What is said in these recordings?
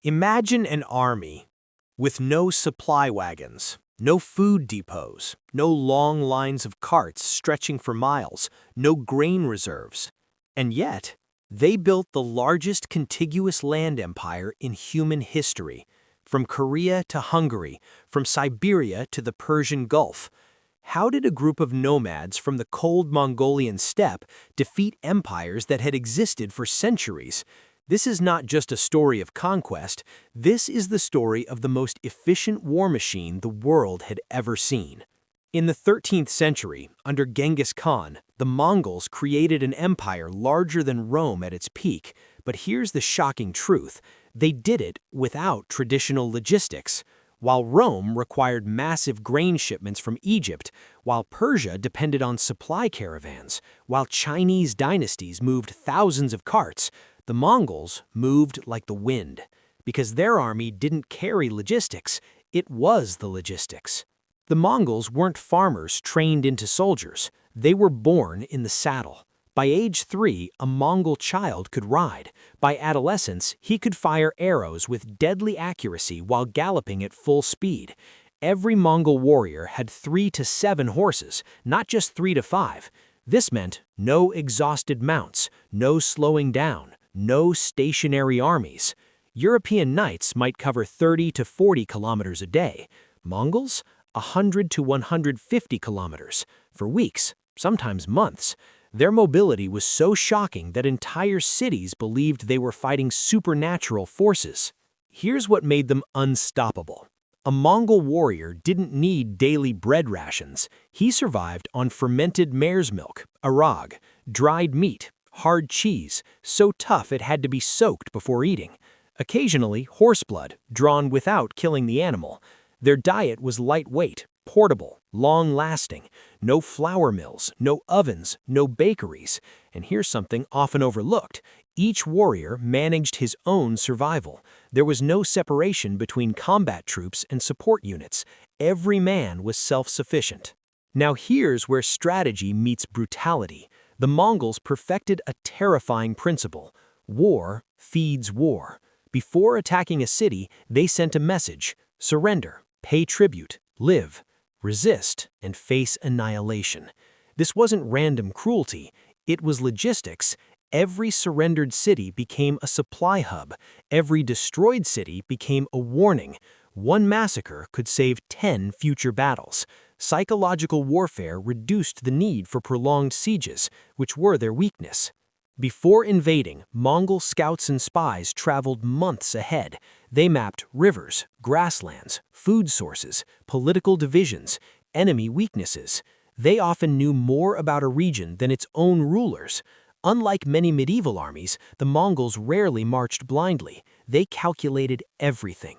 Imagine an army with no supply wagons, no food depots, no long lines of carts stretching for miles, no grain reserves. And yet, they built the largest contiguous land empire in human history, from Korea to Hungary, from Siberia to the Persian Gulf. How did a group of nomads from the cold Mongolian steppe defeat empires that had existed for centuries? This is not just a story of conquest, this is the story of the most efficient war machine the world had ever seen. In the 13th century, under Genghis Khan, the Mongols created an empire larger than Rome at its peak. But here's the shocking truth: they did it without traditional logistics. While Rome required massive grain shipments from Egypt, while Persia depended on supply caravans, while Chinese dynasties moved thousands of carts, the Mongols moved like the wind. Because their army didn't carry logistics, it was the logistics. The Mongols weren't farmers trained into soldiers. They were born in the saddle. By age 3, a Mongol child could ride. By adolescence, he could fire arrows with deadly accuracy while galloping at full speed. Every Mongol warrior had 3 to 7 horses, not just 3 to 5. This meant no exhausted mounts, no slowing down, no stationary armies. European knights might cover 30 to 40 kilometers a day. Mongols? 100 to 150 kilometers. For weeks, sometimes months. Their mobility was so shocking that entire cities believed they were fighting supernatural forces. Here's what made them unstoppable. A Mongol warrior didn't need daily bread rations. He survived on fermented mare's milk, arag, dried meat, hard cheese, so tough it had to be soaked before eating. Occasionally, horse blood, drawn without killing the animal. Their diet was lightweight, portable, long-lasting. No flour mills, no ovens, no bakeries. And here's something often overlooked: each warrior managed his own survival. There was no separation between combat troops and support units. Every man was self-sufficient. Now here's where strategy meets brutality. The Mongols perfected a terrifying principle: war feeds war. Before attacking a city, they sent a message: surrender, pay tribute, live, resist, and face annihilation. This wasn't random cruelty, it was logistics. Every surrendered city became a supply hub. Every destroyed city became a warning. One massacre could save 10 future battles. Psychological warfare reduced the need for prolonged sieges, which were their weakness. Before invading, Mongol scouts and spies traveled months ahead. They mapped rivers, grasslands, food sources, political divisions, enemy weaknesses. They often knew more about a region than its own rulers. Unlike many medieval armies, the Mongols rarely marched blindly. They calculated everything.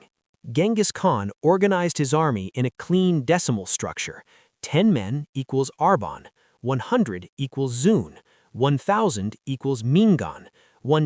Genghis Khan organized his army in a clean decimal structure. 10 men equals Arban, 100 equals Zun, 1,000 equals Mingan,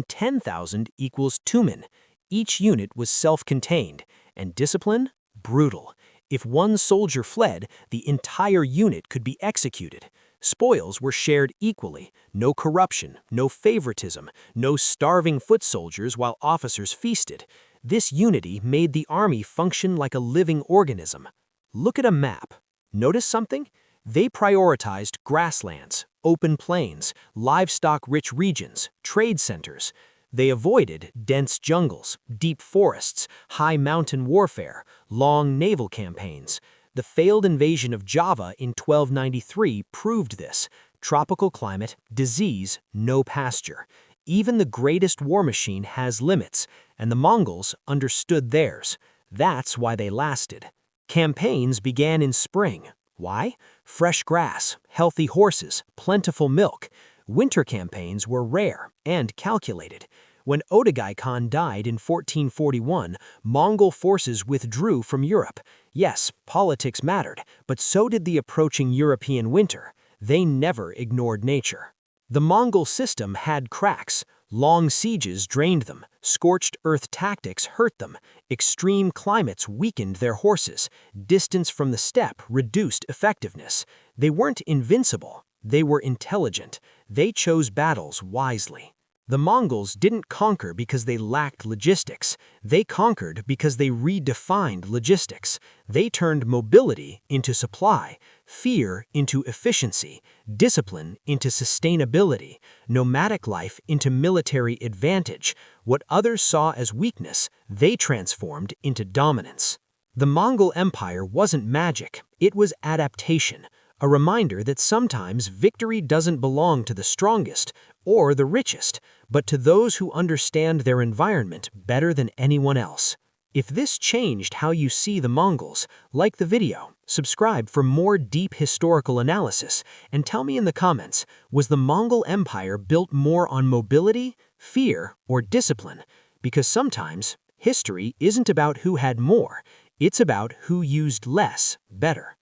10,000 equals Tumen. Each unit was self-contained, and discipline? Brutal. If one soldier fled, the entire unit could be executed. Spoils were shared equally. No corruption, no favoritism, no starving foot soldiers while officers feasted. This unity made the army function like a living organism. Look at a map. Notice something? They prioritized grasslands, open plains, livestock-rich regions, trade centers. They avoided dense jungles, deep forests, high mountain warfare, long naval campaigns. The failed invasion of Java in 1293 proved this. Tropical climate, disease, no pasture. Even the greatest war machine has limits, and the Mongols understood theirs. That's why they lasted. Campaigns began in spring. Why? Fresh grass, healthy horses, plentiful milk. Winter campaigns were rare and calculated. When Otogai Khan died in 1441, Mongol forces withdrew from Europe. Yes, politics mattered, but so did the approaching European winter. They never ignored nature. The Mongol system had cracks. Long sieges drained them. Scorched earth tactics hurt them. Extreme climates weakened their horses. Distance from the steppe reduced effectiveness. They weren't invincible. They were intelligent. They chose battles wisely. The Mongols didn't conquer because they lacked logistics. They conquered because they redefined logistics. They turned mobility into supply, fear into efficiency, discipline into sustainability, nomadic life into military advantage. What others saw as weakness, they transformed into dominance. The Mongol Empire wasn't magic, it was adaptation, a reminder that sometimes victory doesn't belong to the strongest or the richest, but to those who understand their environment better than anyone else. If this changed how you see the Mongols, like the video, subscribe for more deep historical analysis, and tell me in the comments, was the Mongol Empire built more on mobility, fear, or discipline? Because sometimes history isn't about who had more, it's about who used less better.